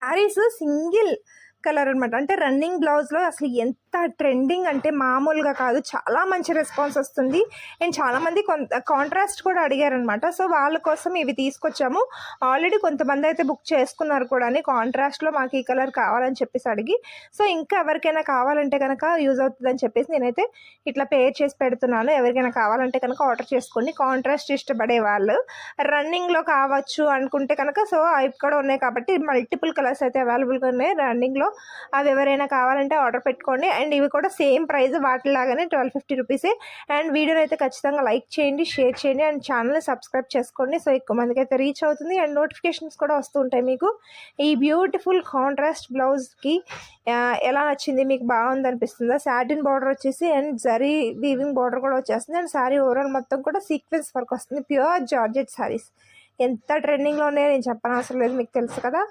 Saris single colour అనమాట. అంటే running బ్లౌజ్లో అసలు ఎంత ట్రెండింగ్ అంటే మామూలుగా కాదు, చాలా మంచి రెస్పాన్స్ వస్తుంది. అండ్ చాలామంది కాంట్రాస్ట్ కూడా అడిగారనమాట. సో వాళ్ళ కోసం ఇవి తీసుకొచ్చాము. ఆల్రెడీ కొంతమంది అయితే బుక్ చేసుకున్నారు కూడా, కాంట్రాస్ట్లో మాకు ఈ కలర్ కావాలని చెప్పేసి అడిగి. సో ఇంకా ఎవరికైనా కావాలంటే కనుక యూజ్ అవుతుందని చెప్పేసి నేనైతే ఇట్లా పేర్ చేసి పెడుతున్నాను. ఎవరికైనా కావాలంటే కనుక ఆర్డర్ చేసుకోండి. కాంట్రాస్ట్ ఇష్టపడే వాళ్ళు రన్నింగ్లో కావచ్చు అనుకుంటే కనుక సో ఇక్కడ ఉన్నాయి కాబట్టి మల్టిపుల్ కలర్స్ అయితే అవైలబుల్గా ఉన్నాయి రన్నింగ్లో. అవి ఎవరైనా కావాలంటే ఆర్డర్ పెట్టుకోండి. అండ్ ఇవి కూడా సేమ్ ప్రైస్ వాటిలాగానే 1250 రూపీసే. అండ్ వీడియోని అయితే ఖచ్చితంగా లైక్ చేయండి, షేర్ చేయండి అండ్ ఛానల్ని సబ్స్క్రైబ్ చేసుకోండి. సో ఎక్కువ మందికి అయితే రీచ్ అవుతుంది అండ్ నోటిఫికేషన్స్ కూడా వస్తూ ఉంటాయి మీకు. ఈ బ్యూటిఫుల్ కాంట్రాస్ట్ బ్లౌజ్కి ఎలా నచ్చింది, మీకు బాగుంది అనిపిస్తుందా? సాటిన్ బార్డర్ వచ్చేసి అండ్ జరీ వీవింగ్ బార్డర్ కూడా వచ్చేస్తుంది. అండ్ శారీ ఓవరాల్ మొత్తం కూడా సీక్వెన్స్ వర్క్ వస్తుంది. ప్యూర్ జార్జెట్ శారీస్ ఎంత ట్రెండింగ్లో ఉన్నాయో నేను చెప్పనవసరం లేదు, మీకు తెలుసు కదా.